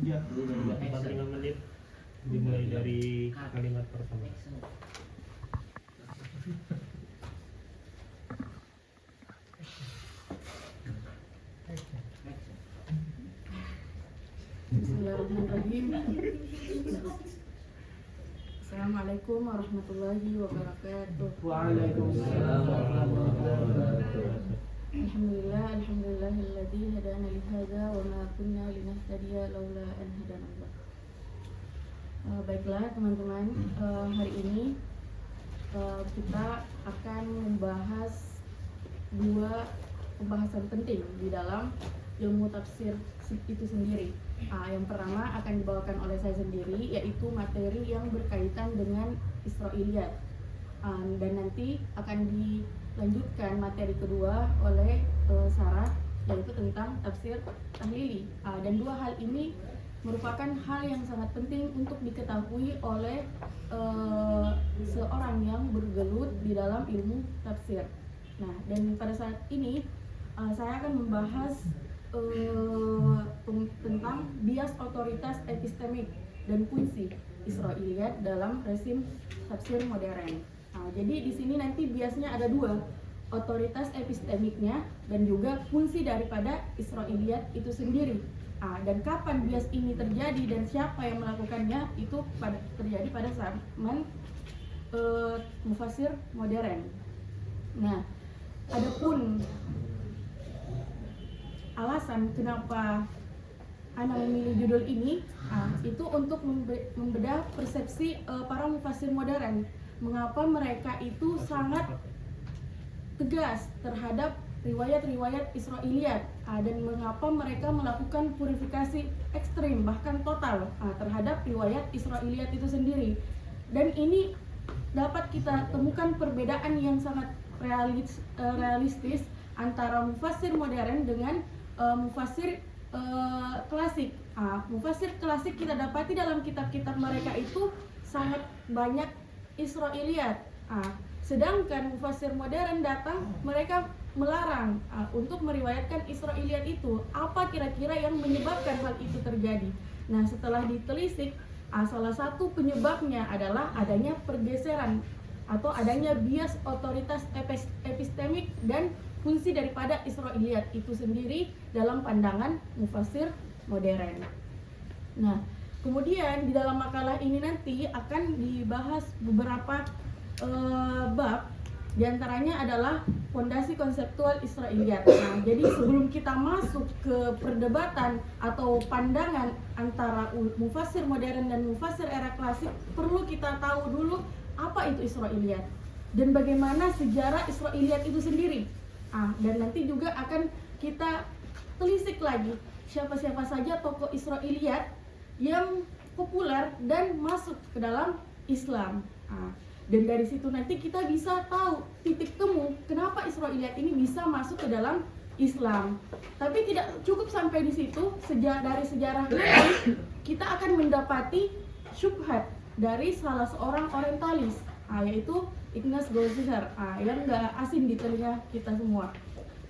Ya, 45 menit dimulai dari kalimat pertama. Bismillahirrahmanirrahim. Assalamualaikum warahmatullahi wabarakatuh. Waalaikumsalam warahmatullahi wabarakatuh. Alhamdulillahilladzi hadana li hadza wa ma kunna linahtadiya laula an hadanallah. Baiklah teman-teman, hari ini kita akan membahas dua pembahasan penting di dalam ilmu tafsir itu sendiri. Yang pertama akan dibawakan oleh saya sendiri, yaitu materi yang berkaitan dengan Israiliyat, dan nanti akan dilanjutkan materi kedua oleh Sarah, yaitu tentang tafsir tahlili. Dan dua hal ini merupakan hal yang sangat penting untuk diketahui oleh seorang yang bergelut di dalam ilmu tafsir. Nah, dan pada saat ini saya akan membahas tentang bias otoritas epistemik dan fungsi Israiliyat dalam rezim tafsir modern. Jadi di sini nanti biasnya ada dua, otoritas epistemiknya dan juga fungsi daripada Israiliyat itu sendiri. Dan kapan bias ini terjadi dan siapa yang melakukannya itu terjadi pada zaman mufasir modern. Nah, adapun alasan kenapa Ana memilih judul ini, itu untuk membedah persepsi para mufasir modern. Mengapa mereka itu sangat tegas terhadap riwayat-riwayat Israiliyat, dan mengapa mereka melakukan purifikasi ekstrim bahkan total terhadap riwayat Israiliyat itu sendiri. Dan ini dapat kita temukan perbedaan yang sangat realistis antara mufasir modern dengan mufasir klasik. Mufasir klasik kita dapati dalam kitab-kitab mereka itu sangat banyak Israiliyat. Sedangkan mufasir modern datang, mereka melarang untuk meriwayatkan Israiliyat itu. Apa kira-kira yang menyebabkan hal itu terjadi? Nah, setelah ditelisik, salah satu penyebabnya adalah adanya pergeseran atau adanya bias otoritas epistemik dan fungsi daripada Israiliyat itu sendiri dalam pandangan mufasir modern. Nah, kemudian di dalam makalah ini nanti akan dibahas beberapa bab. Di antaranya adalah fondasi konseptual Israiliyat. Nah, jadi sebelum kita masuk ke perdebatan atau pandangan antara mufasir modern dan mufasir era klasik, perlu kita tahu dulu apa itu Israiliyat dan bagaimana sejarah Israiliyat itu sendiri. Dan nanti juga akan kita telisik lagi siapa-siapa saja tokoh Israiliyat yang populer dan masuk ke dalam Islam. Dan dari situ nanti kita bisa tahu titik temu kenapa Israiliyat ini bisa masuk ke dalam Islam. Tapi tidak cukup sampai di situ. Dari sejarah nanti kita akan mendapati syubhat dari salah seorang orientalis, yaitu Ignaz Goldziher, yang gak asing di telinga kita semua.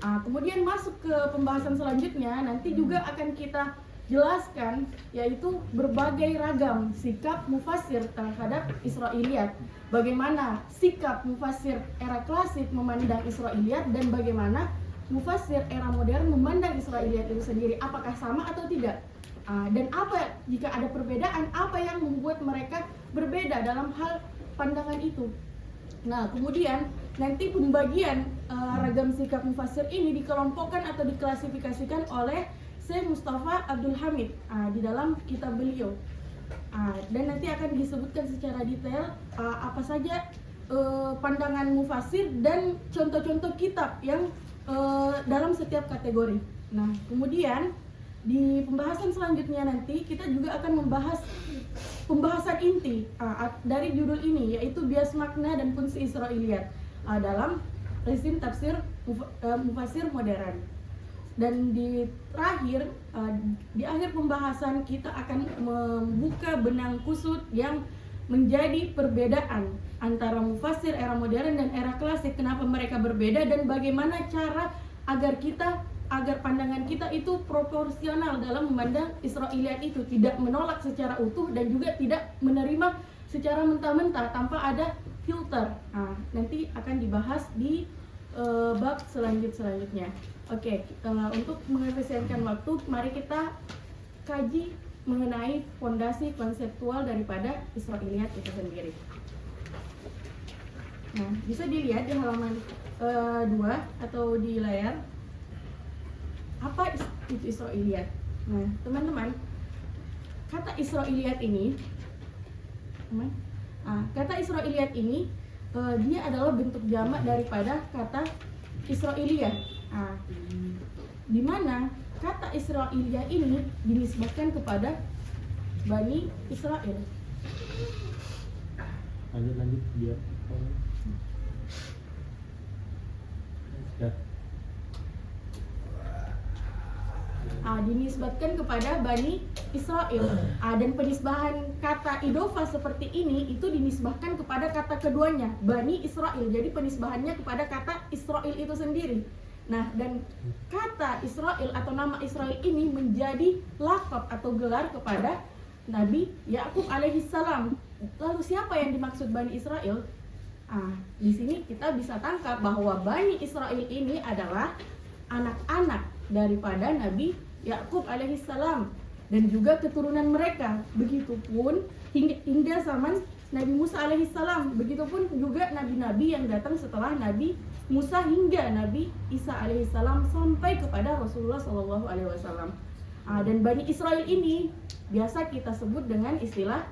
Kemudian masuk ke pembahasan selanjutnya, nanti juga akan kita jelaskan, yaitu berbagai ragam sikap mufasir terhadap Israiliyat. Bagaimana sikap mufasir era klasik memandang Israiliyat dan bagaimana mufasir era modern memandang Israiliyat itu sendiri. Apakah sama atau tidak? Dan apa jika ada perbedaan, apa yang membuat mereka berbeda dalam hal pandangan itu. Nah, kemudian nanti pembagian ragam sikap mufasir ini dikelompokkan atau diklasifikasikan oleh Syekh Mustafa Abdul Hamid di dalam kitab beliau. Dan nanti akan disebutkan secara detail apa saja pandangan mufasir dan contoh-contoh kitab yang dalam setiap kategori. Nah, kemudian di pembahasan selanjutnya nanti kita juga akan membahas pembahasan inti dari judul ini, yaitu bias makna dan fungsi Israiliyat dalam rezim tafsir mufasir modern. Dan di akhir pembahasan kita akan membuka benang kusut yang menjadi perbedaan antara mufasir era modern dan era klasik. Kenapa mereka berbeda dan bagaimana cara agar kita agar pandangan kita itu proporsional dalam memandang Israiliyat itu, tidak menolak secara utuh dan juga tidak menerima secara mentah-mentah tanpa ada filter. Nah, nanti akan dibahas di bab selanjutnya. Oke, untuk mengefisienkan waktu, mari kita kaji mengenai fondasi konseptual daripada Israiliyat itu sendiri. Nah, bisa dilihat di halaman 2 atau di layar. Apa itu Israiliyat? Nah, teman-teman, kata Israiliyat ini, kata Israiliyat ini dia adalah bentuk jamak daripada kata Israiliyah. Di mana kata Israiliyah ini dinisbatkan kepada Bani Israel. Lanjut biar ya. Dinisbatkan kepada Bani Israel. Dan penisbahan kata idofa seperti ini itu dinisbahkan kepada kata keduanya, Bani Israel. Jadi penisbahannya kepada kata Israel itu sendiri. Nah, dan kata Israel atau nama Israel ini menjadi lakab atau gelar kepada Nabi Yakub alaihissalam. Lalu siapa yang dimaksud Bani Israel? Di sini kita bisa tangkap bahwa Bani Israel ini adalah anak-anak daripada Nabi Yakub alaihissalam dan juga keturunan mereka. Begitupun hingga zaman Nabi Musa alaihissalam. Begitupun juga nabi-nabi yang datang setelah Nabi Musa hingga Nabi Isa alaihissalam sampai kepada Rasulullah Shallallahu alaihi wasallam. Dan Bani Israel ini biasa kita sebut dengan istilah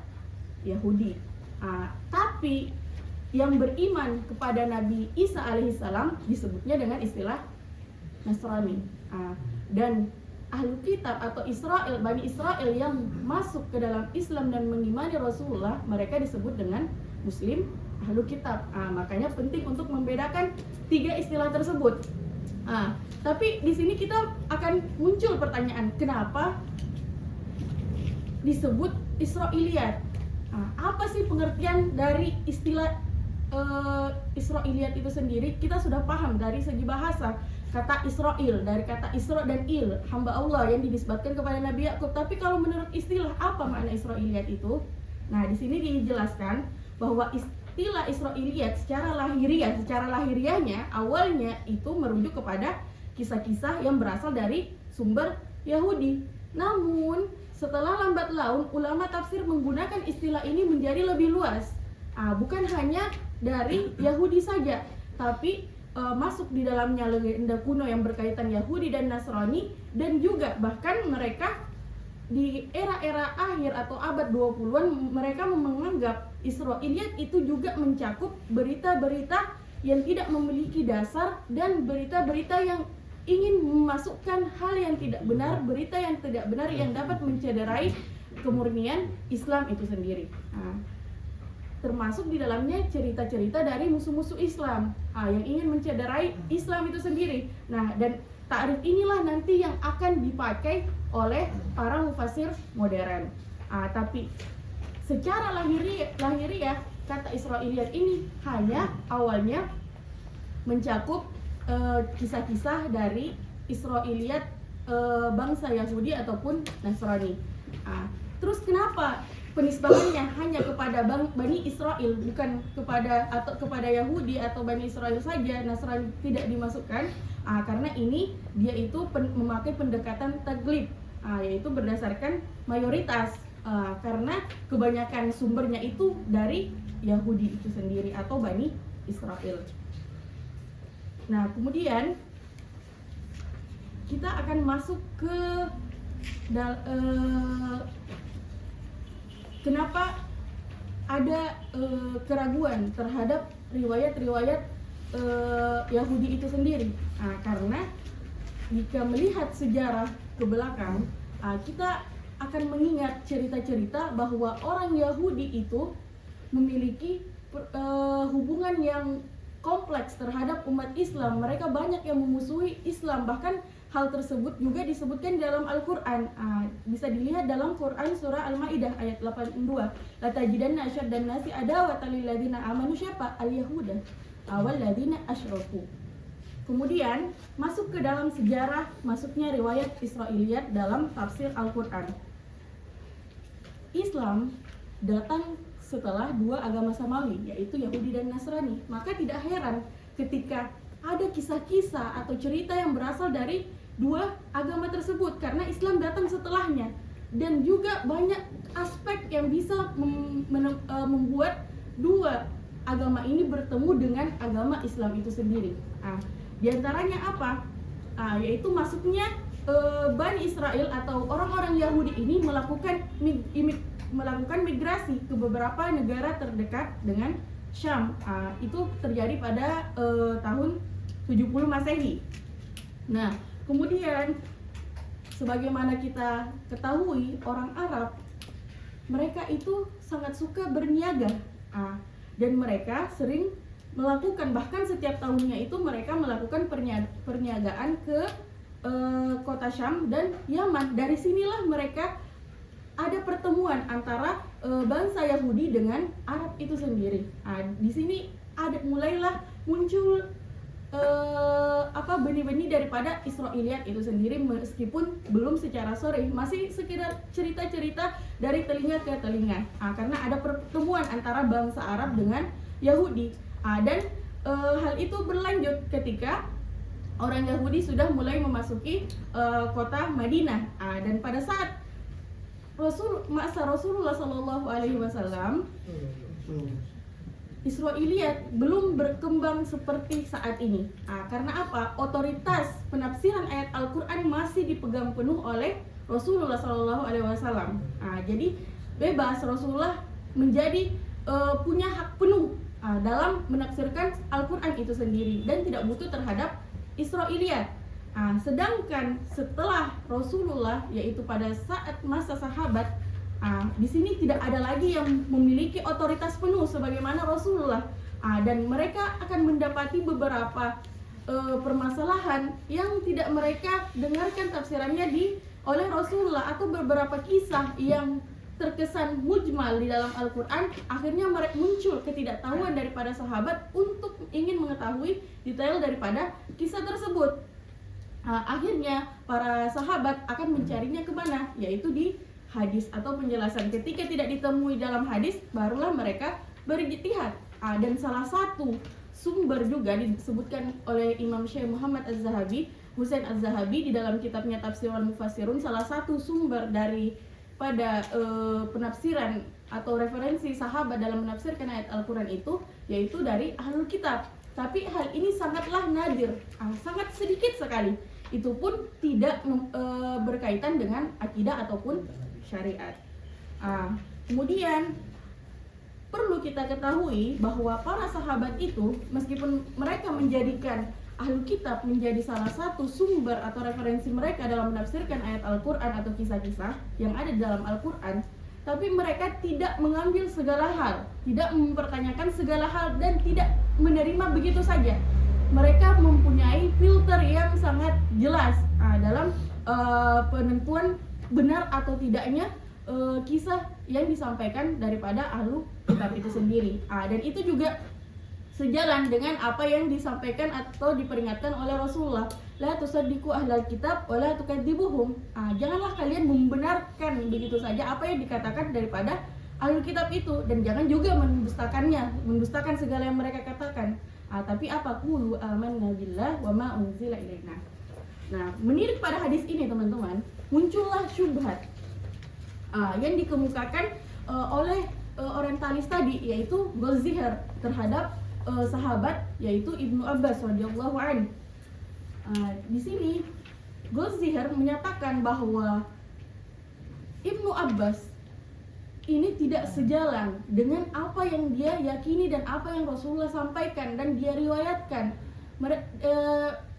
Yahudi. Tapi yang beriman kepada Nabi Isa alaihissalam disebutnya dengan istilah Nasrani. Dan ahlu kitab atau Israel, Bani Israel yang masuk ke dalam Islam dan mengimani Rasulullah, mereka disebut dengan Muslim ahlu kitab. Makanya penting untuk membedakan tiga istilah tersebut. Tapi di sini kita akan muncul pertanyaan, kenapa disebut Israiliyat? Apa sih pengertian dari istilah Israiliyat itu sendiri? Kita sudah paham dari segi bahasa. Kata Israel dari kata Isra dan Il, hamba Allah yang dinisbatkan kepada Nabi Yakub. Tapi kalau menurut istilah, apa makna Israiliyat itu? Nah, di sini dijelaskan bahwa istilah Israiliyat secara lahiriahnya awalnya itu merujuk kepada kisah-kisah yang berasal dari sumber Yahudi. Namun setelah lambat laun ulama tafsir menggunakan istilah ini menjadi lebih luas. Bukan hanya dari Yahudi saja, tapi masuk di dalamnya legenda kuno yang berkaitan Yahudi dan Nasrani, dan juga bahkan mereka di era-era akhir atau abad 20-an mereka menganggap Israiliyat itu juga mencakup berita-berita yang tidak memiliki dasar dan berita-berita yang ingin memasukkan hal yang tidak benar, berita yang tidak benar yang dapat mencederai kemurnian Islam itu sendiri. Termasuk di dalamnya cerita-cerita dari musuh-musuh Islam yang ingin mencederai Islam itu sendiri. Nah, dan takrif inilah nanti yang akan dipakai oleh para mufassir modern. Tapi secara lahiriah kata Israiliyat ini hanya awalnya mencakup kisah-kisah dari Israiliyat bangsa Yahudi ataupun Nasrani. Terus kenapa penisbahannya hanya kepada Bani Israel, bukan kepada Yahudi atau Bani Israel saja, Nasrani tidak dimasukkan? Karena ini dia itu memakai pendekatan taglib, yaitu berdasarkan mayoritas, karena kebanyakan sumbernya itu dari Yahudi itu sendiri atau Bani Israel. Nah, kemudian kita akan masuk ke kenapa ada keraguan terhadap riwayat-riwayat Yahudi itu sendiri? Karena jika melihat sejarah ke belakang, kita akan mengingat cerita-cerita bahwa orang Yahudi itu memiliki hubungan yang kompleks terhadap umat Islam. Mereka banyak yang memusuhi Islam, bahkan hal tersebut juga disebutkan dalam Al-Quran. Bisa dilihat dalam Quran surah Al-Ma'idah ayat 82. Latajidanna asyaddan nasi adawatan lil ladzina amanu, siapa? Al-Yahuda wal ladzina asyraku. kemudian masuk ke dalam sejarah masuknya riwayat Israiliyat dalam tafsir Al-Quran. Islam datang setelah dua agama samawi, yaitu Yahudi dan Nasrani. Maka tidak heran ketika ada kisah-kisah atau cerita yang berasal dari dua agama tersebut, karena Islam datang setelahnya. Dan juga banyak aspek yang bisa membuat dua agama ini bertemu dengan agama Islam itu sendiri. Di antaranya apa? Yaitu masuknya Bani Israel atau orang-orang Yahudi ini melakukan migrasi ke beberapa negara terdekat dengan Syam. Itu terjadi pada tahun 70 Masehi. Nah, kemudian sebagaimana kita ketahui, orang Arab mereka itu sangat suka berniaga. Dan mereka sering melakukan, bahkan setiap tahunnya itu mereka melakukan perniagaan ke kota Syam dan Yaman. Dari sinilah mereka ada pertemuan antara bangsa Yahudi dengan Arab itu sendiri. Di sini mulailah muncul benih-benih daripada Israiliyat itu sendiri, meskipun belum secara sharih, masih sekedar cerita-cerita dari telinga ke telinga. Karena ada pertemuan antara bangsa Arab dengan Yahudi. Dan hal itu berlanjut ketika orang Yahudi sudah mulai memasuki kota Madinah. Dan pada saat masa Rasulullah SAW, Israiliyat belum berkembang seperti saat ini. Karena apa? Otoritas penafsiran ayat Al-Quran masih dipegang penuh oleh Rasulullah SAW. Jadi bebas, Rasulullah menjadi punya hak penuh dalam menafsirkan Al-Quran itu sendiri dan tidak butuh terhadap Israiliyat. Sedangkan setelah Rasulullah, yaitu pada saat masa sahabat, di sini tidak ada lagi yang memiliki otoritas penuh sebagaimana Rasulullah, dan mereka akan mendapati beberapa permasalahan yang tidak mereka dengarkan tafsirannya oleh Rasulullah, atau beberapa kisah yang terkesan mujmal di dalam Al-Quran. Akhirnya mereka muncul ketidaktahuan daripada sahabat untuk ingin mengetahui detail daripada kisah tersebut. Akhirnya para sahabat akan mencarinya kemana? Yaitu di hadis atau penjelasan. Ketika tidak ditemui dalam hadis, barulah mereka berijtihad. Dan salah satu sumber juga disebutkan oleh Imam Syekh Muhammad Az-Zahabi, Husain Az-Zahabi, di dalam kitabnya Tafsir Al-Mufassirun. Salah satu sumber pada penafsiran atau referensi sahabat dalam menafsirkan ayat Al-Quran itu, yaitu dari Ahlul Kitab. Tapi hal ini sangatlah nadir, sangat sedikit sekali. Itu pun tidak berkaitan dengan akidah ataupun syariat. Kemudian perlu kita ketahui bahwa para sahabat itu, meskipun mereka menjadikan Ahlul Kitab menjadi salah satu sumber atau referensi mereka dalam menafsirkan ayat Al-Quran atau kisah-kisah yang ada di dalam Al-Quran, tapi mereka tidak mengambil segala hal, tidak mempertanyakan segala hal, dan tidak menerima begitu saja. Mereka mempunyai filter yang sangat jelas dalam penentuan benar atau tidaknya kisah yang disampaikan daripada Ahlul Kitab itu sendiri. Dan itu juga sejalan dengan apa yang disampaikan atau diperingatkan oleh Rasulullah. La tusaddiqu ahlal kitab wa la tukadzibuhum. Janganlah kalian membenarkan begitu saja apa yang dikatakan daripada Ahlul Kitab itu, dan jangan juga mendustakan segala yang mereka katakan. Tapi apa? Qulu amanna billah wa ma unzila ilaina. Nah, menilik pada hadis ini teman-teman, muncullah syubhat yang dikemukakan oleh orientalis tadi, yaitu Goldziher terhadap sahabat, yaitu Ibnu Abbas radhiyallahu anhu. Di sini Goldziher menyatakan bahwa Ibnu Abbas ini tidak sejalan dengan apa yang dia yakini dan apa yang Rasulullah sampaikan dan dia riwayatkan.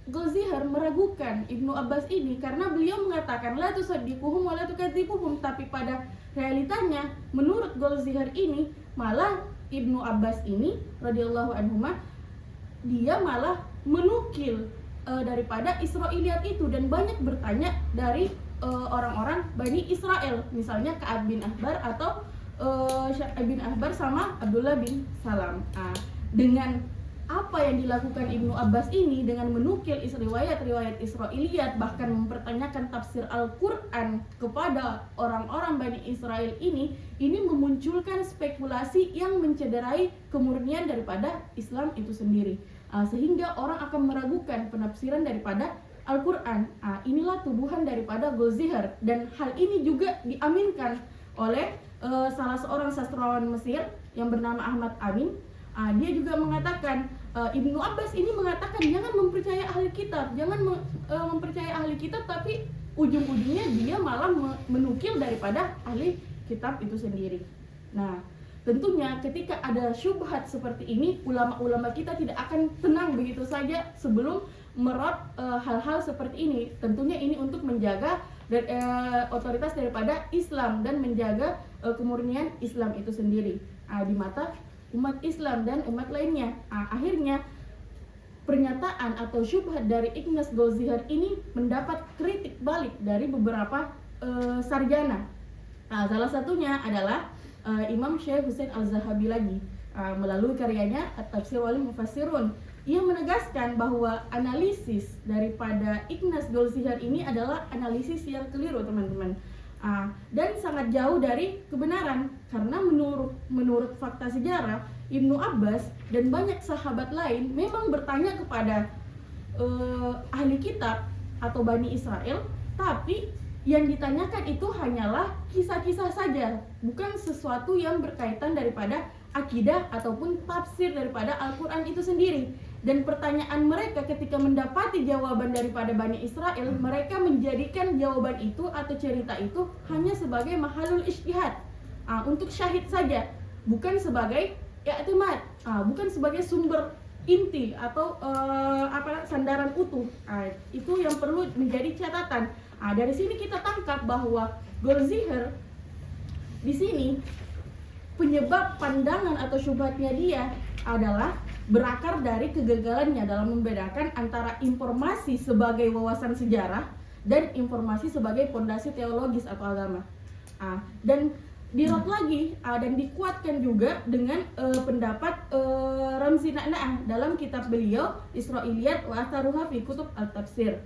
Goldziher meragukan Ibnu Abbas ini karena beliau mengatakan la tusaddiquhum wa la tukadzibuhum, tapi pada realitanya menurut Goldziher ini malah Ibnu Abbas ini radhiyallahu anhuma dia malah menukil daripada Israiliyat itu, dan banyak bertanya dari orang-orang Bani Israel, misalnya Ka'ab bin Ahbar atau Sya'ab bin Ahbar sama Abdullah bin Salam. Dengan apa yang dilakukan Ibnu Abbas ini dengan menukil riwayat-riwayat Israiliyat, bahkan mempertanyakan tafsir Al-Quran kepada orang-orang Bani Israel ini memunculkan spekulasi yang mencederai kemurnian daripada Islam itu sendiri, sehingga orang akan meragukan penafsiran daripada Al-Quran. Inilah tuduhan daripada Goldziher, dan hal ini juga diaminkan oleh salah seorang sastrawan Mesir yang bernama Ahmad Amin. Dia juga mengatakan, Ibnu Abbas ini mengatakan jangan mempercayai ahli kitab, mempercayai ahli kitab, tapi ujung-ujungnya dia malah menukil daripada ahli kitab itu sendiri. Nah, tentunya ketika ada syubhat seperti ini, ulama-ulama kita tidak akan tenang begitu saja sebelum merot hal-hal seperti ini. Tentunya ini untuk menjaga otoritas daripada Islam dan menjaga kemurnian Islam itu sendiri di mata umat Islam dan umat lainnya. Akhirnya pernyataan atau syubhat dari Ignaz Goldziher ini mendapat kritik balik dari beberapa sarjana. Salah satunya adalah Imam Syekh Husain Al-Zahabi lagi, melalui karyanya At-Tafsir wal Mufassirun. Ia menegaskan bahwa analisis daripada Ignaz Goldziher ini adalah analisis yang keliru, teman-teman, dan sangat jauh dari kebenaran, karena menurut fakta sejarah, Ibnu Abbas dan banyak sahabat lain memang bertanya kepada ahli kitab atau Bani Israel, tapi yang ditanyakan itu hanyalah kisah-kisah saja, bukan sesuatu yang berkaitan daripada akidah ataupun tafsir daripada Al-Quran itu sendiri. Dan pertanyaan mereka ketika mendapati jawaban daripada Bani Israel, mereka menjadikan jawaban itu atau cerita itu hanya sebagai mahalul ijtihad, untuk syahid saja, bukan sebagai i'timad, bukan sebagai sumber inti atau sandaran utuh. Itu yang perlu menjadi catatan. Dari sini kita tangkap bahwa Goldziher di sini penyebab pandangan atau syubhatnya dia adalah berakar dari kegagalannya dalam membedakan antara informasi sebagai wawasan sejarah dan informasi sebagai pondasi teologis atau agama. Dan dirot lagi dan dikuatkan juga dengan pendapat Ramzi Na'na'ah dalam kitab beliau Israiliyat wa Atharuha fi Kutub Al-Tafsir.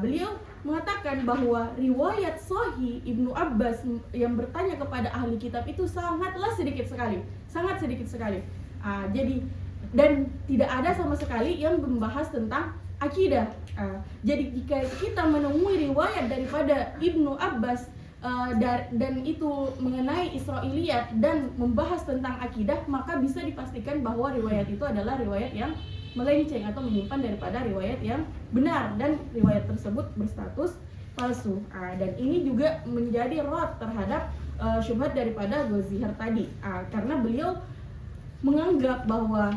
Beliau mengatakan bahwa riwayat Sahih Ibnu Abbas yang bertanya kepada ahli kitab itu sangatlah sedikit sekali, sangat sedikit sekali. Dan tidak ada sama sekali yang membahas tentang akidah. Jadi jika kita menemui riwayat daripada Ibnu Abbas dan itu mengenai Israiliyat dan membahas tentang akidah, maka bisa dipastikan bahwa riwayat itu adalah riwayat yang melenceng atau menyimpan daripada riwayat yang benar, dan riwayat tersebut berstatus palsu. Dan ini juga menjadi rad terhadap syubhat daripada Goldziher tadi, karena beliau menganggap bahwa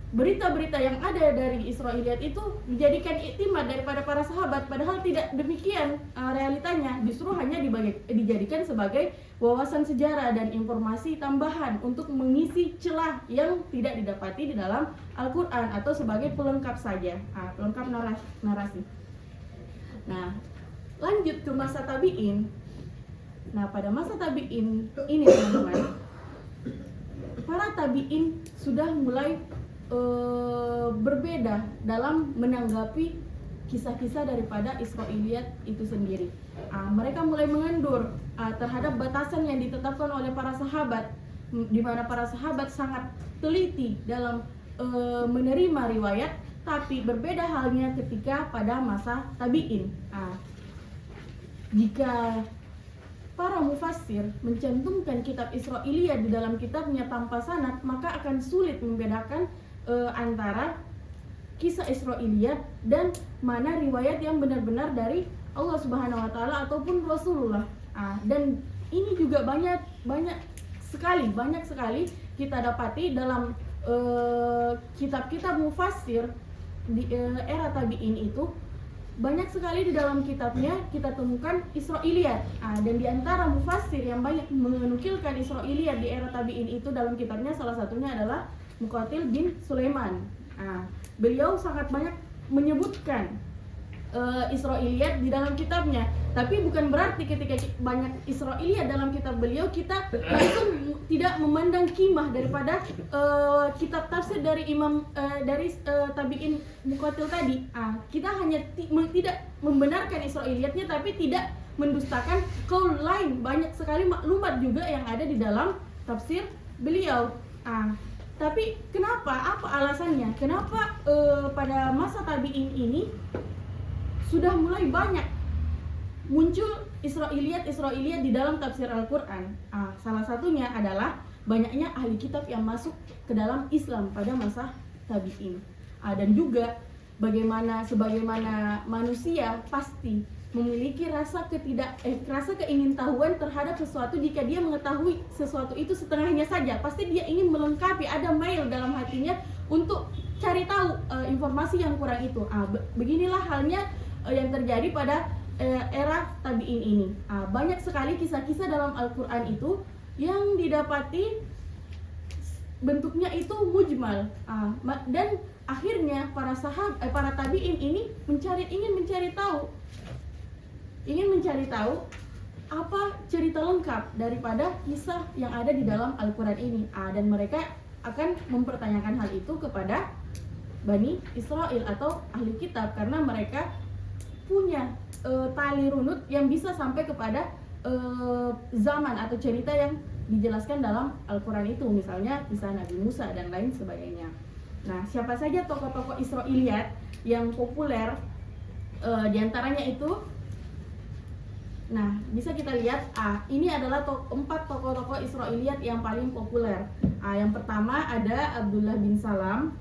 berita-berita yang ada dari Israiliyat itu dijadikan iktimad daripada para sahabat, padahal tidak demikian realitanya. Justru hanya dijadikan sebagai wawasan sejarah dan informasi tambahan untuk mengisi celah yang tidak didapati di dalam Al-Quran, atau sebagai pelengkap saja, pelengkap narasi. Nah, lanjut ke masa tabi'in. Nah, pada masa tabi'in ini, teman-teman, para tabi'in sudah mulai berbeda dalam menanggapi kisah-kisah daripada Israiliyat itu sendiri. Mereka mulai mengendur terhadap batasan yang ditetapkan oleh para sahabat, di mana para sahabat sangat teliti dalam menerima riwayat, tapi berbeda halnya ketika pada masa tabi'in. Jika para mufassir mencantumkan kitab Israiliyat di dalam kitabnya tanpa sanad, maka akan sulit membedakan antara kisah Israiliyat dan mana riwayat yang benar-benar dari Allah Subhanahu wa taala ataupun Rasulullah. Dan ini juga banyak sekali kita dapati dalam kitab-kitab mufassir di era tabi'in itu. Banyak sekali di dalam kitabnya kita temukan Israiliyat, dan di antara mufassir yang banyak menukilkan Israiliyat di era tabi'in itu dalam kitabnya, salah satunya adalah Muqatil bin Sulaiman. Beliau sangat banyak menyebutkan Israiliyat di dalam kitabnya. Tapi bukan berarti ketika banyak Israiliyat dalam kitab beliau kita langsung tidak memandang kimah daripada kitab tafsir dari tabi'in Muqatil tadi. Kita hanya tidak membenarkan Israiliyatnya, tapi tidak mendustakan kaul lain. Banyak sekali maklumat juga yang ada di dalam tafsir beliau. Tapi kenapa? Apa alasannya? Kenapa pada masa tabi'in ini sudah mulai banyak muncul Israiliyat di dalam tafsir Al-Quran? Salah satunya adalah banyaknya ahli kitab yang masuk ke dalam Islam pada masa tabi'in. Dan juga sebagaimana manusia pasti memiliki rasa keingintahuan terhadap sesuatu. Jika dia mengetahui sesuatu itu setengahnya saja, pasti dia ingin melengkapi, ada mail dalam hatinya untuk cari tahu informasi yang kurang itu. Beginilah halnya yang terjadi pada era tabi'in ini. Banyak sekali kisah-kisah dalam Al-Quran itu yang didapati bentuknya itu mujmal, dan akhirnya para tabi'in ini ingin mencari tahu apa cerita lengkap daripada kisah yang ada di dalam Al-Quran ini, dan mereka akan mempertanyakan hal itu kepada Bani Israel atau ahli kitab, karena mereka punya tali runut yang bisa sampai kepada zaman atau cerita yang dijelaskan dalam Al-Quran itu, misalnya kisah Nabi Musa dan lain sebagainya. Nah, siapa saja tokoh-tokoh Israiliyat yang populer? Di antaranya itu, nah bisa kita lihat, ini adalah 4 tokoh-tokoh Israiliyat yang paling populer. Yang pertama ada Abdullah bin Salam.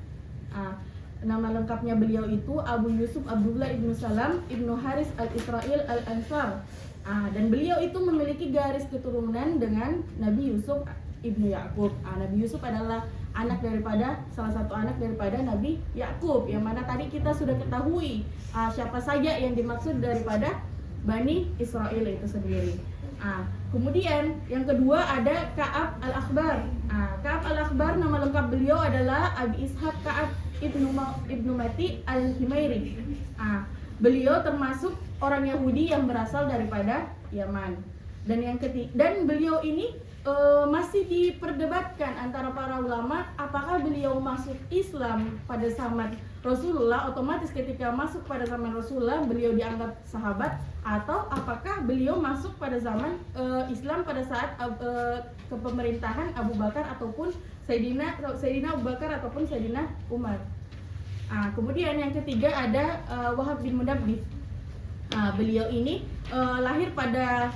Nama lengkapnya beliau itu Abu Yusuf Abdullah ibnu Salam ibnu Haris al-Israil al-Ansar. Dan beliau itu memiliki garis keturunan dengan Nabi Yusuf ibnu Yakub. Nabi Yusuf adalah salah satu anak daripada Nabi Yakub, yang mana tadi kita sudah ketahui siapa saja yang dimaksud daripada Bani Israel itu sendiri. Kemudian yang kedua ada Ka'ab al-Akhbar. Ka'ab al-Akhbar nama lengkap beliau adalah Abi Ishaq Ka'ab ibnu Mati al-Himairi. Beliau termasuk orang Yahudi yang berasal daripada Yaman. Dan beliau ini masih diperdebatkan antara para ulama, apakah beliau masuk Islam pada zaman Rasulullah, otomatis ketika masuk pada zaman Rasulullah beliau dianggap sahabat, atau apakah beliau masuk pada zaman Islam pada saat kepemerintahan Abu Bakar ataupun Sayyidina Abu Bakar ataupun Sayyidina Umar. Kemudian yang ketiga ada Wahab bin Mudabbih. Beliau ini lahir pada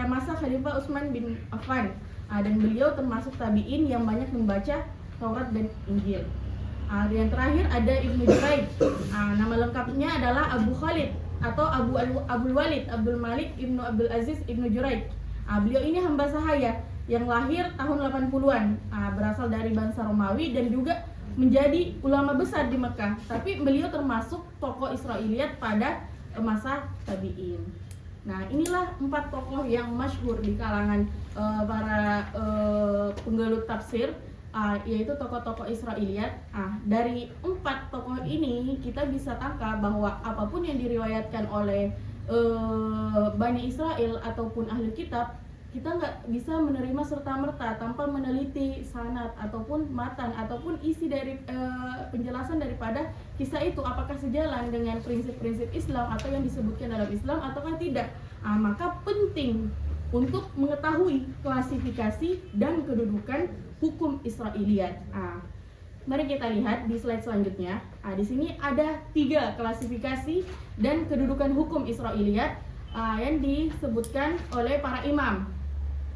masa Khalifah Utsman bin Affan, dan beliau termasuk tabi'in yang banyak membaca Taurat dan Injil. Yang terakhir ada Ibnu Juraij. Nama lengkapnya adalah Abu Khalid atau Abul Walid Abdul Malik Ibnu Abdul Aziz Ibnu Juraij. Beliau ini hamba sahaya yang lahir tahun 80-an, berasal dari bangsa Romawi dan juga menjadi ulama besar di Mekah. Tapi beliau termasuk tokoh Israiliyat pada masa tabi'in. Nah, inilah 4 tokoh yang masyhur di kalangan para penggelut tafsir, yaitu tokoh-tokoh Israiliyat. Dari 4 tokoh ini kita bisa tangkap bahwa apapun yang diriwayatkan oleh Bani Israel ataupun ahli kitab, kita nggak bisa menerima serta-merta tanpa meneliti sanad ataupun matan ataupun isi dari penjelasan daripada kisah itu, apakah sejalan dengan prinsip-prinsip Islam atau yang disebutkan dalam Islam ataukah tidak. Maka penting untuk mengetahui klasifikasi dan kedudukan hukum Israiliyat. Mari kita lihat di slide selanjutnya. Di sini ada 3 klasifikasi dan kedudukan hukum Israiliyat yang disebutkan oleh para imam.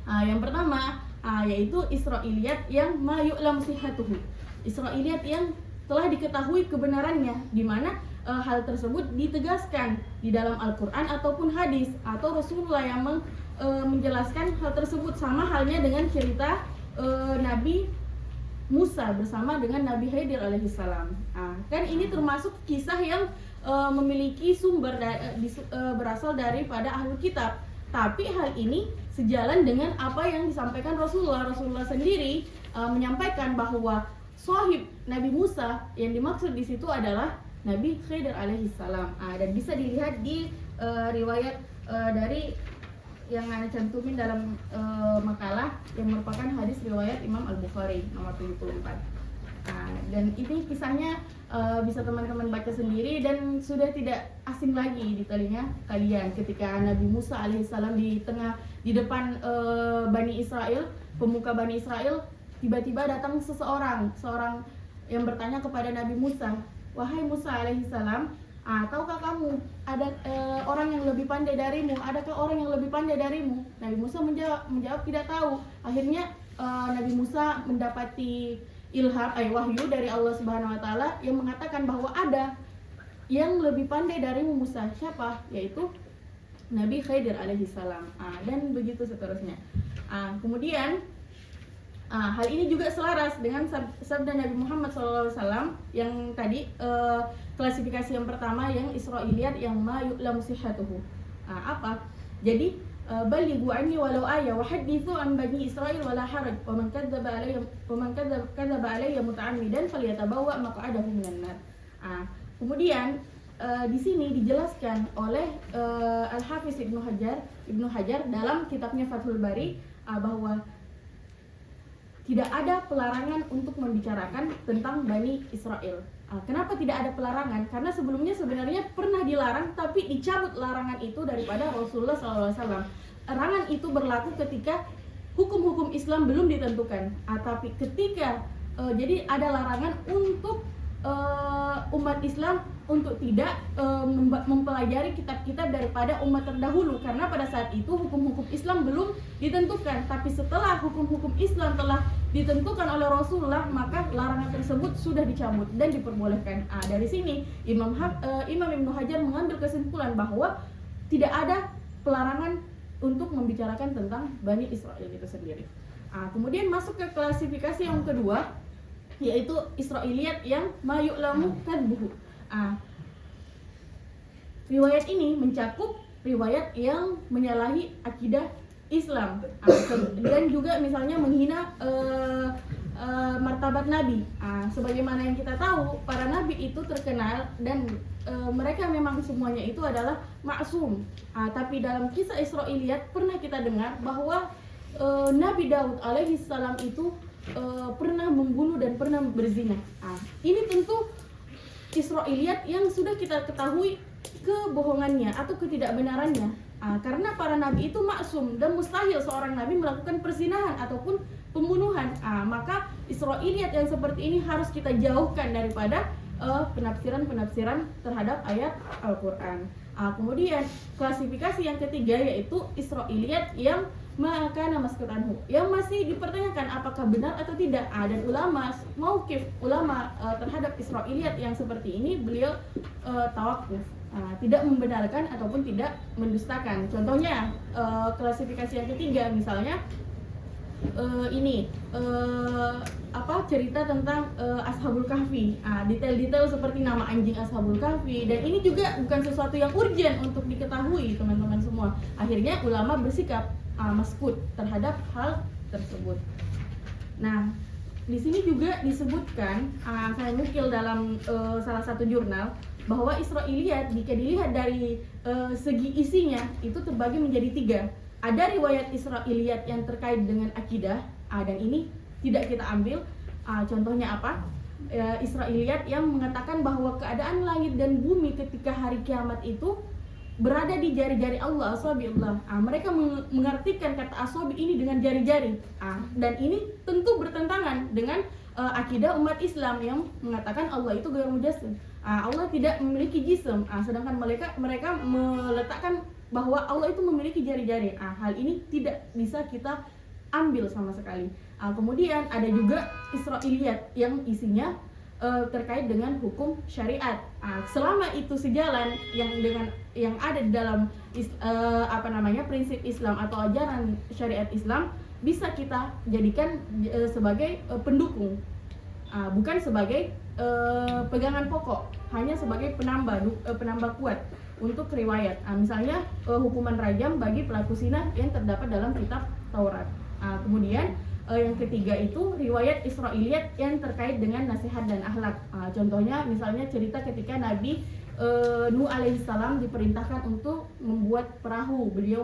Yang pertama yaitu Israiliyat yang ma yu'lam sihhatuhu. Israiliyat yang telah diketahui kebenarannya, di mana hal tersebut ditegaskan di dalam Al-Quran ataupun hadis, atau Rasulullah yang menjelaskan hal tersebut, sama halnya dengan cerita Nabi Musa bersama dengan Nabi Khidir alaihissalam. Kan ini termasuk kisah yang memiliki sumber berasal daripada ahli kitab. Tapi hal ini sejalan dengan apa yang disampaikan Rasulullah. Rasulullah sendiri menyampaikan bahwa shahib Nabi Musa yang dimaksud di situ adalah Nabi Khidir alaihi salam. Dan bisa dilihat di riwayat dari yang Anda cantumin dalam makalah yang merupakan hadis riwayat Imam Al-Bukhari nomor 74. Dan ini kisahnya bisa teman-teman baca sendiri dan sudah tidak asing lagi di telinga kalian ketika Nabi Musa alaihissalam di depan Bani Israel, pemuka Bani Israel, tiba-tiba datang seorang yang bertanya kepada Nabi Musa, "Wahai Musa alaihissalam, tahukah kamu ada orang yang lebih pandai darimu? Adakah orang yang lebih pandai darimu?" Nabi Musa menjawab tidak tahu. Akhirnya Nabi Musa mendapati wahyu dari Allah Subhanahu wa taala yang mengatakan bahwa ada yang lebih pandai darimu Musa. Siapa? Yaitu Nabi Khidir alaihi salam. Dan begitu seterusnya. Kemudian hal ini juga selaras dengan sabda Nabi Muhammad SAW yang tadi klasifikasi yang pertama yang Israiliyat yang ma yu'lamu sihhatuhu. Apa? Jadi balighu anni walau ayah wa hadithu an bani Israil wala haraj wa man kadzdzaba alayya muta'ammidan falyatabawwa maq'adahu minan nar. Kemudian di sini dijelaskan oleh Al-Hafiz Ibnu Hajar dalam kitabnya Fathul Bari bahwa tidak ada pelarangan untuk membicarakan tentang Bani Israel. Kenapa tidak ada pelarangan? Karena sebelumnya sebenarnya pernah dilarang, tapi dicabut larangan itu daripada Rasulullah SAW. Larangan itu berlaku ketika hukum-hukum Islam belum ditentukan. Tapi ketika jadi ada larangan untuk umat Islam untuk tidak mempelajari kitab-kitab daripada umat terdahulu, karena pada saat itu hukum-hukum Islam belum ditentukan. Tapi setelah hukum-hukum Islam telah ditentukan oleh Rasulullah, maka larangan tersebut sudah dicabut dan diperbolehkan. Dari sini Imam Ibnu Hajar mengambil kesimpulan bahwa tidak ada pelarangan untuk membicarakan tentang Bani Israel itu sendiri. Kemudian masuk ke klasifikasi yang kedua, yaitu Israiliyat yang ma yu'lamu kadbuhu. Riwayat ini mencakup riwayat yang menyalahi akidah Islam dan juga misalnya menghina martabat Nabi. Sebagaimana yang kita tahu, para Nabi itu terkenal dan mereka memang semuanya itu adalah maksum. Tapi dalam kisah Israiliyat pernah kita dengar bahwa Nabi Daud alaihi salam itu pernah membunuh dan pernah berzina. Ini tentu Israiliyat yang sudah kita ketahui kebohongannya atau ketidakbenarannya. Karena para nabi itu maksum dan mustahil seorang nabi melakukan perzinahan ataupun pembunuhan. Maka Israiliyat yang seperti ini harus kita jauhkan daripada penafsiran-penafsiran terhadap ayat Al-Quran. Kemudian klasifikasi yang ketiga yaitu Israiliyat yang ma'akana maskutanhu, yang masih dipertanyakan apakah benar atau tidak. Dan mauqif ulama terhadap Israiliyat yang seperti ini, beliau tawakuf, tidak membenarkan ataupun tidak mendustakan. Contohnya klasifikasi yang ketiga misalnya cerita tentang Ashabul Kahfi, detail-detail seperti nama anjing Ashabul Kahfi, dan ini juga bukan sesuatu yang urgent untuk diketahui teman-teman semua. Akhirnya ulama bersikap maskut terhadap hal tersebut. Nah, di sini juga disebutkan, saya nukil dalam salah satu jurnal, bahwa Israiliyat jika dilihat dari segi isinya itu terbagi menjadi 3. Ada riwayat Israiliyat yang terkait dengan akidah, dan ini tidak kita ambil. Contohnya apa? Israiliyat yang mengatakan bahwa keadaan langit dan bumi ketika hari kiamat itu berada di jari-jari Allah, asabiullah. Mereka mengartikan kata asabi ini dengan jari-jari. Dan ini tentu bertentangan dengan akidah umat Islam yang mengatakan Allah itu ghairu mujassim. Allah tidak memiliki jism, sedangkan mereka meletakkan bahwa Allah itu memiliki jari-jari. Hal ini tidak bisa kita ambil sama sekali. Kemudian ada juga Israiliyat yang isinya terkait dengan hukum syariat. Selama itu sejalan yang ada di dalam prinsip Islam atau ajaran syariat Islam, bisa kita jadikan sebagai pendukung, bukan sebagai pegangan pokok, hanya sebagai penambah kuat untuk riwayat. Misalnya hukuman rajam bagi pelaku zina yang terdapat dalam kitab Taurat. Kemudian yang ketiga itu riwayat Israiliyat yang terkait dengan nasihat dan akhlak. Contohnya misalnya cerita ketika Nabi Nuh alaihissalam diperintahkan untuk membuat perahu. Beliau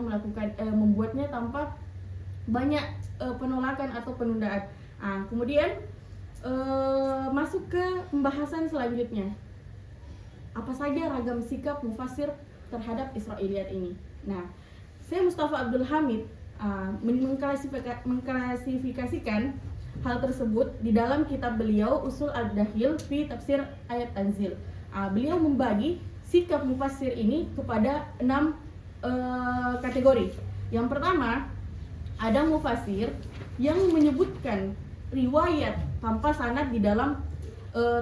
membuatnya tanpa banyak penolakan atau penundaan. Kemudian masuk ke pembahasan selanjutnya. Apa saja ragam sikap mufassir terhadap Israiliyat ini? Nah, saya Mustafa Abdul Hamid mengklasifikasikan hal tersebut di dalam kitab beliau Usul Ad-Dakhil fi Tafsir Ayat Tanzil. Beliau membagi sikap mufassir ini kepada 6 kategori. Yang pertama, ada mufassir yang menyebutkan riwayat tanpa sanad di dalam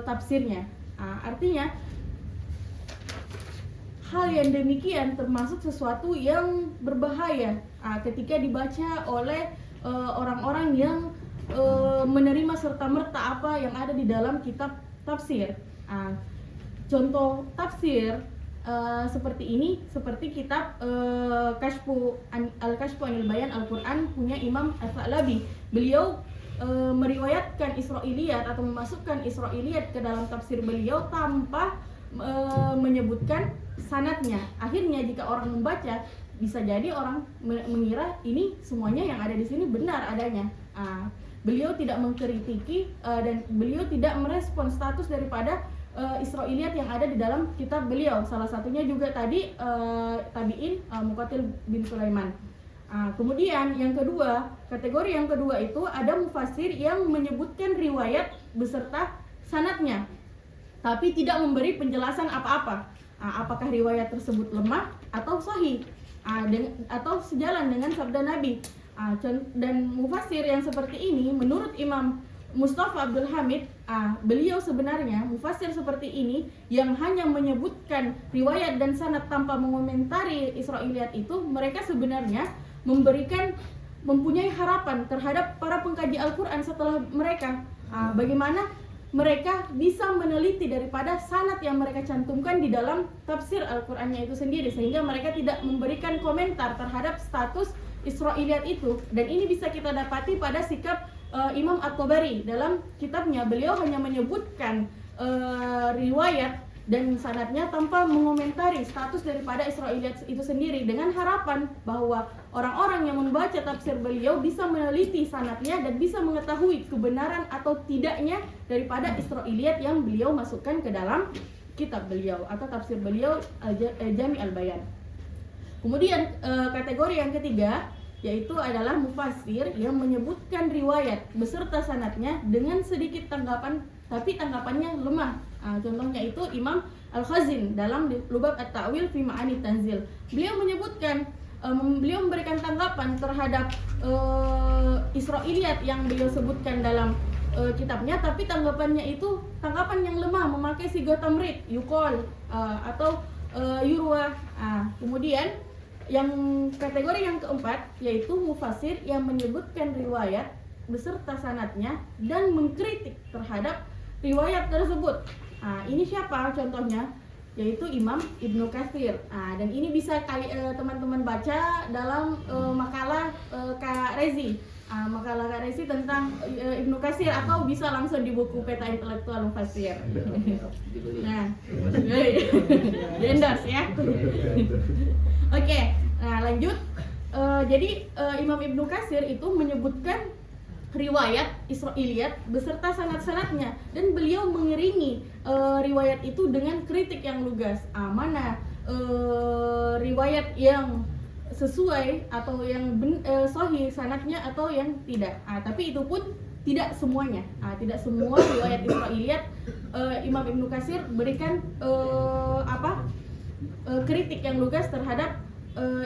tafsirnya. Artinya hal yang demikian termasuk sesuatu yang berbahaya ketika dibaca oleh orang-orang yang menerima serta-merta apa yang ada di dalam kitab tafsir. Contoh tafsir seperti ini, seperti kitab Al-Kashfu Anil Bayan Al-Quran punya Imam Al-Thalabi. Beliau meriwayatkan Israiliyat atau memasukkan Israiliyat ke dalam tafsir beliau tanpa menyebutkan sanadnya. Akhirnya jika orang membaca, bisa jadi orang mengira ini semuanya yang ada di sini benar adanya. Beliau tidak mengkritiki dan beliau tidak merespon status daripada Israiliyat yang ada di dalam kitab beliau. Salah satunya juga tadi tabi'in Muqatil bin Sulaiman. Kemudian yang kedua, kategori yang kedua itu ada mufassir yang menyebutkan riwayat beserta sanadnya, tapi tidak memberi penjelasan apa-apa. Apakah riwayat tersebut lemah atau sahih, atau sejalan dengan sabda Nabi. Dan mufassir yang seperti ini menurut Imam Mustafa Abdul Hamid, beliau sebenarnya mufassir seperti ini yang hanya menyebutkan riwayat dan sanad tanpa mengomentari Israiliyat itu, mereka sebenarnya mempunyai harapan terhadap para pengkaji Al-Quran setelah mereka. Bagaimana mereka bisa meneliti daripada sanad yang mereka cantumkan di dalam tafsir Al-Qur'annya itu sendiri, sehingga mereka tidak memberikan komentar terhadap status Israiliyat itu. Dan ini bisa kita dapati pada sikap Imam At-Tabari dalam kitabnya. Beliau hanya menyebutkan riwayat dan sanadnya tanpa mengomentari status daripada Israiliyat itu sendiri, dengan harapan bahwa orang-orang yang membaca tafsir beliau bisa meneliti sanadnya dan bisa mengetahui kebenaran atau tidaknya daripada Israiliyat yang beliau masukkan ke dalam kitab beliau atau tafsir beliau Jami' al-Bayan. Kemudian kategori yang ketiga yaitu adalah mufassir yang menyebutkan riwayat beserta sanadnya dengan sedikit tanggapan, tapi tanggapannya lemah. Contohnya itu Imam Al-Khazin dalam Lubab At-Ta'wil fi Ma'ani Tanzil. Beliau menyebutkan, beliau memberikan tanggapan terhadap Israiliyat yang beliau sebutkan dalam kitabnya, tapi tanggapannya itu tanggapan yang lemah, memakai siga tamrid, yuqal atau yurwa. Kemudian yang kategori yang keempat yaitu mufassir yang menyebutkan riwayat beserta sanadnya dan mengkritik terhadap riwayat tersebut. Ini siapa contohnya? Yaitu Imam Ibnu Katsir. Dan ini bisa teman-teman baca dalam makalah Kak Rezi, makalah Kak Rezi tentang Ibnu Katsir, atau bisa langsung di buku Peta Intelektual Mufassir. Nah, di endorse ya. Oke, nah lanjut. Jadi Imam Ibnu Katsir itu menyebutkan riwayat Israiliyat beserta sanad-sanadnya, dan beliau mengiringi riwayat itu dengan kritik yang lugas. Mana riwayat yang sesuai atau yang sahih sanadnya atau yang tidak. Tapi itu pun tidak semuanya. Tidak semua riwayat Israiliyat Imam Ibnu Katsir berikan kritik yang lugas terhadap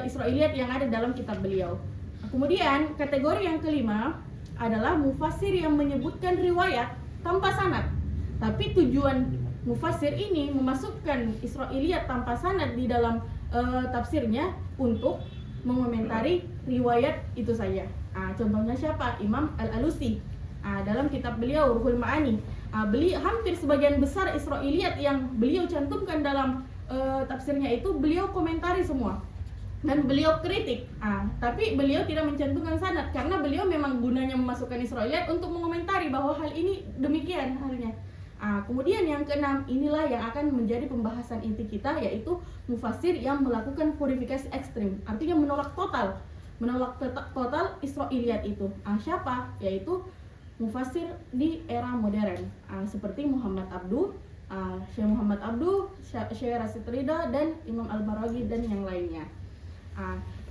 Israiliyat yang ada dalam kitab beliau. Kemudian kategori yang kelima adalah mufassir yang menyebutkan riwayat tanpa sanad, tapi tujuan mufassir ini memasukkan Israiliyat tanpa sanad di dalam tafsirnya untuk mengomentari riwayat itu saja. Contohnya siapa? Imam Al-Alusi dalam kitab beliau Ruhul Ma'ani. Hampir sebagian besar Israiliyat yang beliau cantumkan dalam tafsirnya itu beliau komentari semua. dan beliau kritik. Tapi beliau tidak mencantumkan sanad karena beliau memang gunanya memasukkan Israiliyat untuk mengomentari bahwa hal ini demikian halnya. Kemudian yang keenam, inilah yang akan menjadi pembahasan inti kita, yaitu mufassir yang melakukan purifikasi ekstrim, artinya menolak total Israiliyat itu. Siapa? Yaitu mufassir di era modern, seperti Muhammad Abduh, Syekh Muhammad Abduh, Syekh Rasid Ridha, dan Imam Al-Maraghi dan yang lainnya.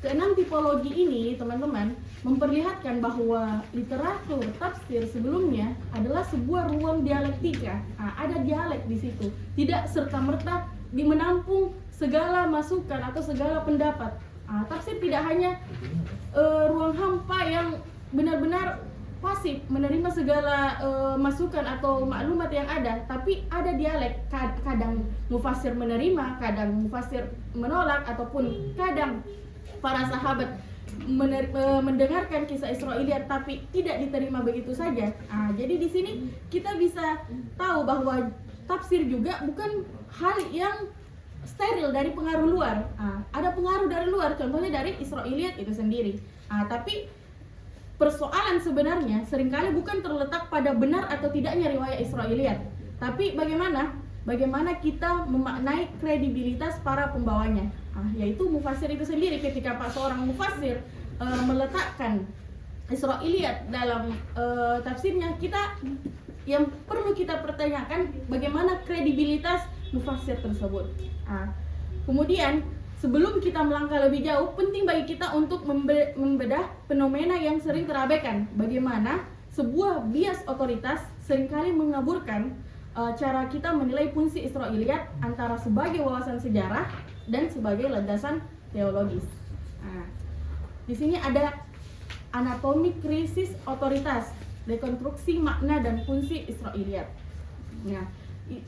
Keenam tipologi ini, teman-teman, memperlihatkan bahwa literatur tafsir sebelumnya adalah sebuah ruang dialektika. Ada dialek di situ, tidak serta-merta menampung segala masukan atau segala pendapat. Tafsir tidak hanya ruang hampa yang benar-benar pasif menerima segala masukan atau maklumat yang ada, tapi ada dialek. Kadang mufassir menerima, kadang mufassir menolak, ataupun kadang para sahabat mendengarkan kisah Israiliyat tapi tidak diterima begitu saja. Jadi di sini kita bisa tahu bahwa tafsir juga bukan hal yang steril dari pengaruh luar. Ada pengaruh dari luar, contohnya dari Israiliyat itu sendiri. Tapi persoalan sebenarnya seringkali bukan terletak pada benar atau tidaknya riwayat Israiliyat, tapi bagaimana kita memaknai kredibilitas para pembawanya, yaitu mufassir itu sendiri. Ketika seorang mufassir meletakkan Israiliyat dalam tafsirnya, yang perlu kita pertanyakan bagaimana kredibilitas mufassir tersebut. Kemudian sebelum kita melangkah lebih jauh, penting bagi kita untuk membedah fenomena yang sering terabaikan. Bagaimana sebuah bias otoritas seringkali mengaburkan cara kita menilai fungsi Israiliyat antara sebagai wawasan sejarah dan sebagai landasan teologis. Di sini ada anatomi krisis otoritas, rekonstruksi makna dan fungsi Israiliyat.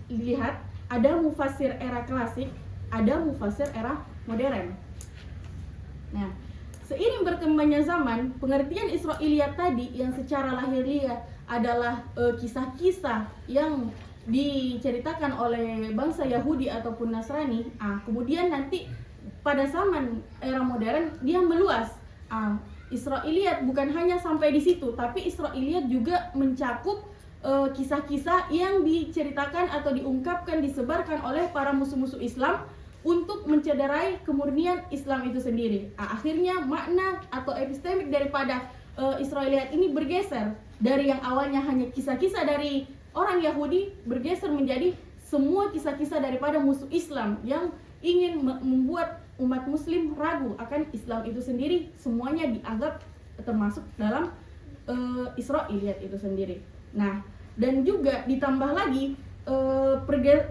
Lihat, ada mufassir era klasik, ada mufassir era modern. Seiring berkembangnya zaman, pengertian Israiliyat tadi yang secara lahiriah adalah kisah-kisah yang diceritakan oleh bangsa Yahudi ataupun Nasrani, kemudian nanti pada zaman era modern dia meluas. Israiliyat bukan hanya sampai di situ, tapi Israiliyat juga mencakup kisah-kisah yang diceritakan atau diungkapkan, disebarkan oleh para musuh-musuh Islam untuk mencederai kemurnian Islam itu sendiri. Akhirnya makna atau epistemik daripada Israiliyat ini bergeser dari yang awalnya hanya kisah-kisah dari orang Yahudi, bergeser menjadi semua kisah-kisah daripada musuh Islam yang ingin membuat umat muslim ragu akan Islam itu sendiri. Semuanya dianggap termasuk dalam Israiliyat itu sendiri. Dan juga ditambah lagi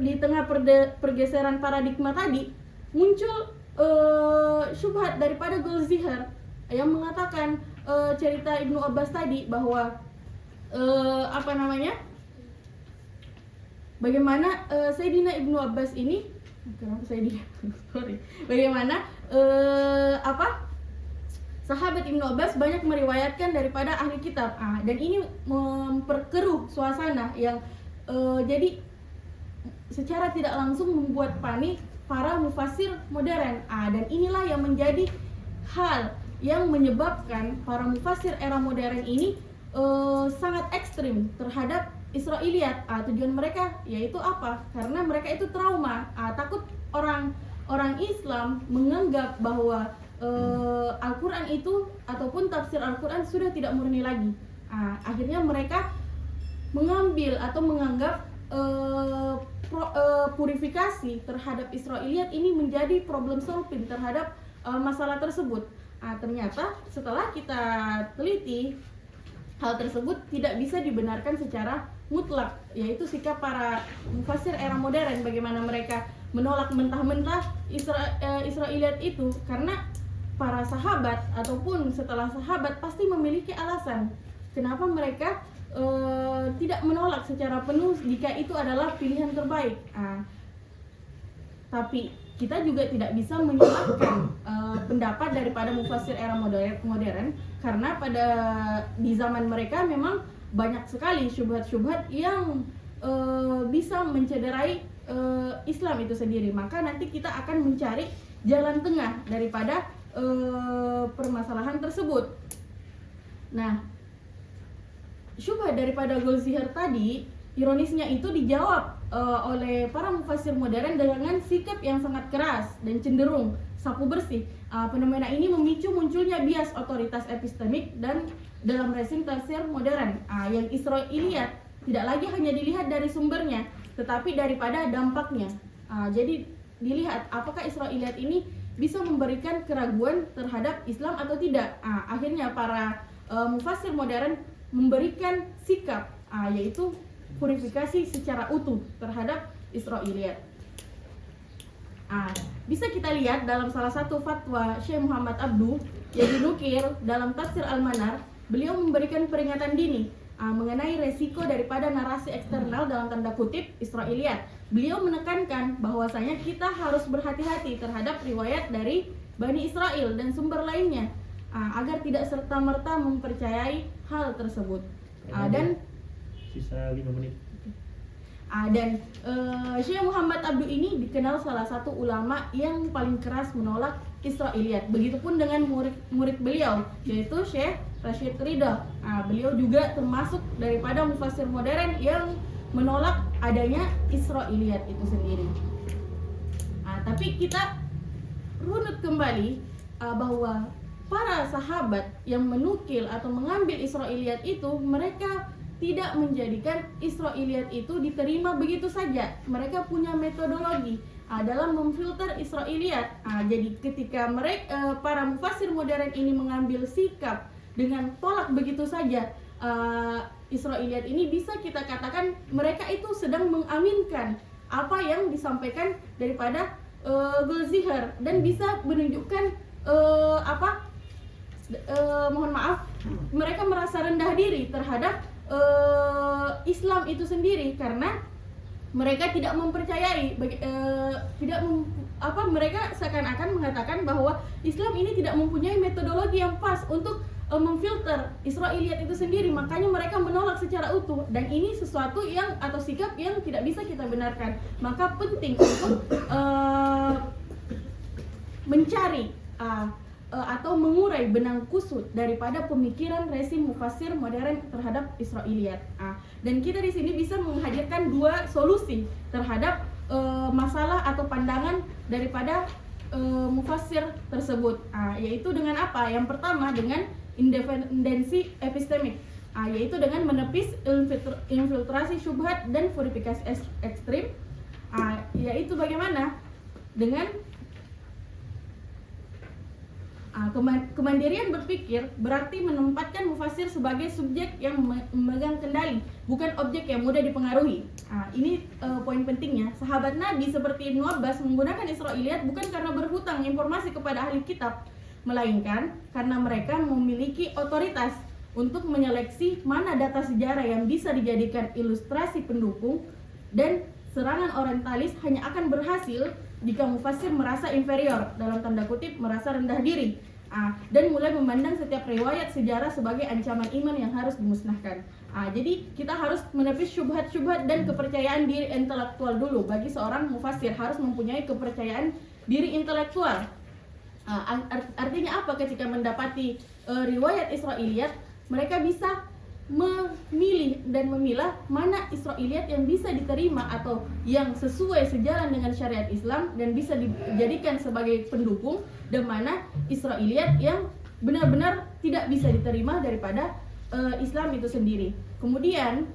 di tengah pergeseran paradigma tadi muncul syubhat daripada Goldziher yang mengatakan cerita Ibnu Abbas tadi bahwa bagaimana Sayyidina Ibnu Abbas ini bagaimana sahabat Ibnu Abbas banyak meriwayatkan daripada ahli kitab, dan ini memperkeruh suasana yang jadi secara tidak langsung membuat panik para mufassir modern. Dan inilah yang menjadi hal yang menyebabkan para mufassir era modern ini sangat ekstrim terhadap Israiliyat. Tujuan mereka yaitu apa? Karena mereka itu trauma, takut orang Islam menganggap bahwa Al-Quran itu ataupun tafsir Al-Quran sudah tidak murni lagi. Akhirnya mereka mengambil atau menganggap purifikasi terhadap Israiliyat ini menjadi problem solving terhadap masalah tersebut. Ternyata setelah kita teliti, hal tersebut tidak bisa dibenarkan secara mutlak, yaitu sikap para mufassir era modern. Bagaimana mereka menolak mentah-mentah Israiliyat itu, karena para sahabat ataupun setelah sahabat pasti memiliki alasan kenapa mereka tidak menolak secara penuh jika itu adalah pilihan terbaik. Tapi kita juga tidak bisa menyalahkan pendapat daripada mufassir era modern karena di zaman mereka memang banyak sekali syubhat-syubhat yang bisa mencederai Islam itu sendiri. Maka nanti kita akan mencari jalan tengah daripada permasalahan tersebut. Nah, syubhat daripada Goldziher tadi, ironisnya itu dijawab oleh para mufassir modern dengan sikap yang sangat keras dan cenderung sapu bersih. Fenomena ini memicu munculnya bias otoritas epistemik dan dalam rezim tafsir modern, yang Israiliyat tidak lagi hanya dilihat dari sumbernya, tetapi daripada dampaknya. Jadi dilihat apakah Israiliyat ini bisa memberikan keraguan terhadap Islam atau tidak. Akhirnya para mufassir modern memberikan sikap, yaitu purifikasi secara utuh terhadap Israiliyat. Bisa kita lihat dalam salah satu fatwa Syekh Muhammad Abduh yang dinukil dalam tafsir Al-Manar, beliau memberikan peringatan dini mengenai resiko daripada narasi eksternal dalam tanda kutip Israiliyat. Beliau menekankan bahwasanya kita harus berhati-hati terhadap riwayat dari Bani Israel dan sumber lainnya, agar tidak serta-merta mempercayai hal tersebut. Dan sisa 5 menit. Syekh Muhammad Abduh ini dikenal salah satu ulama yang paling keras menolak Israiliyat. Begitupun dengan murid beliau, yaitu Syekh Rashid Ridha. Beliau juga termasuk daripada mufassir modern yang menolak adanya Israiliyat itu sendiri. Tapi kita runut kembali bahwa para sahabat yang menukil atau mengambil Israiliyat itu, mereka tidak menjadikan Israiliyat itu diterima begitu saja. Mereka punya metodologi dalam memfilter Israiliyat. Jadi ketika mereka para mufassir modern ini mengambil sikap dengan tolak begitu saja Israiliyat ini, bisa kita katakan mereka itu sedang mengaminkan apa yang disampaikan daripada Goldziher, dan bisa menunjukkan mohon maaf, mereka merasa rendah diri terhadap Islam itu sendiri, karena mereka tidak mempercayai, mereka seakan-akan mengatakan bahwa Islam ini tidak mempunyai metodologi yang pas untuk memfilter Israiliyat itu sendiri, makanya mereka menolak secara utuh, dan ini sesuatu yang atau sikap yang tidak bisa kita benarkan. Maka penting untuk mencari atau mengurai benang kusut daripada pemikiran rezim mufassir modern terhadap Israiliyat. Dan kita di sini bisa menghadirkan dua solusi terhadap masalah atau pandangan daripada mufassir tersebut, yaitu dengan apa? Yang pertama dengan independensi epistemik, yaitu dengan menepis infiltrasi syubhat dan verifikasi ekstrim, yaitu bagaimana? Dengan kemandirian berpikir berarti menempatkan mufassir sebagai subjek yang memegang kendali, bukan objek yang mudah dipengaruhi. Ini poin pentingnya. Sahabat Nabi seperti Ibnu Abbas menggunakan Israiliyat bukan karena berhutang informasi kepada ahli kitab, melainkan karena mereka memiliki otoritas untuk menyeleksi mana data sejarah yang bisa dijadikan ilustrasi pendukung, dan serangan orientalis hanya akan berhasil jika mufassir merasa inferior, dalam tanda kutip merasa rendah diri, dan mulai memandang setiap riwayat sejarah sebagai ancaman iman yang harus dimusnahkan. Jadi kita harus menepis syubhat-syubhat dan kepercayaan diri intelektual dulu. Bagi seorang mufassir harus mempunyai kepercayaan diri intelektual. Artinya apa? Ketika mendapati riwayat Israiliyat, mereka bisa memilih dan memilah mana Israiliyat yang bisa diterima atau yang sesuai sejalan dengan syariat Islam dan bisa dijadikan sebagai pendukung, dan mana Israiliyat yang benar-benar tidak bisa diterima daripada Islam itu sendiri. Kemudian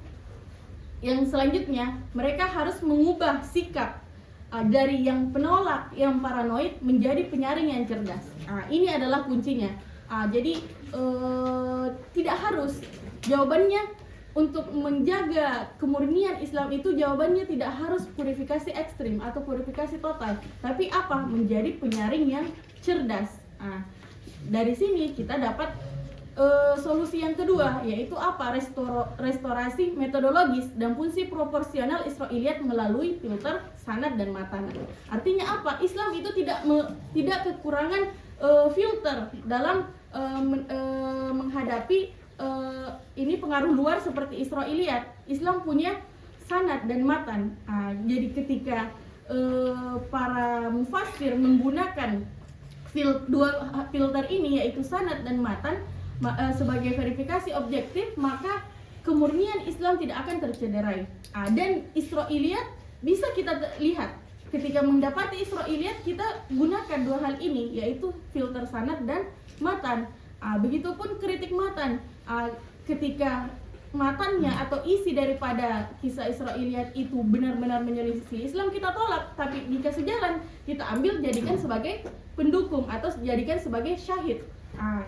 yang selanjutnya, mereka harus mengubah sikap dari yang penolak, yang paranoid menjadi penyaring yang cerdas. Ini adalah kuncinya. Jadi tidak harus jawabannya untuk menjaga kemurnian Islam itu, jawabannya tidak harus purifikasi ekstrim atau purifikasi total, tapi apa? Menjadi penyaring yang cerdas. Dari sini kita dapat solusi yang kedua, yaitu apa? Restorasi metodologis dan fungsi proporsional Israiliyat melalui filter sanad dan matan. Artinya apa? Islam itu tidak kekurangan filter dalam menghadapi ini pengaruh luar seperti Israiliyat. Islam punya sanad dan matan. Jadi ketika para mufassir menggunakan dua filter ini yaitu sanad dan matan sebagai verifikasi objektif, maka kemurnian Islam tidak akan tercederai. Dan Israiliyat bisa kita lihat ketika mendapati Israiliyat, kita gunakan dua hal ini yaitu filter sanad dan matan. Begitupun kritik matan, ketika matannya atau isi daripada kisah Israiliyat itu benar-benar menyelisih Islam, kita tolak. Tapi jika sejalan, kita ambil jadikan sebagai pendukung atau jadikan sebagai syahid.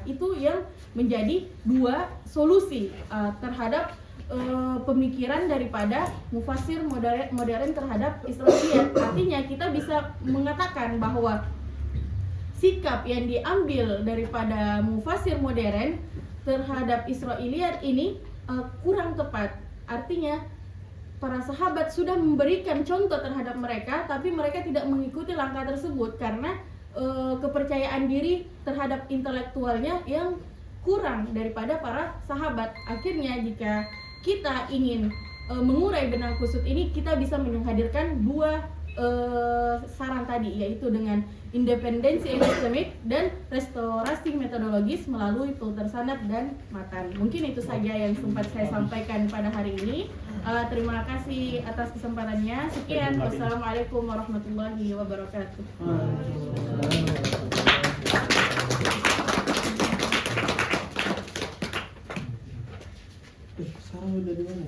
Itu yang menjadi dua solusi terhadap pemikiran daripada mufasir modern terhadap Israiliyat. Artinya kita bisa mengatakan bahwa sikap yang diambil daripada mufasir modern terhadap Israiliyat ini kurang tepat. Artinya para sahabat sudah memberikan contoh terhadap mereka, tapi mereka tidak mengikuti langkah tersebut karena kepercayaan diri terhadap intelektualnya yang kurang daripada para sahabat. Akhirnya jika kita ingin mengurai benang kusut ini, kita bisa menghadirkan dua saran tadi, yaitu dengan independensi epistemik dan restorasi metodologis melalui filter sanad dan matan. Mungkin itu saja yang sempat saya sampaikan pada hari ini. Terima kasih atas kesempatannya. Sekian, wassalamualaikum warahmatullahi wabarakatuh. Sekarang udah di mana?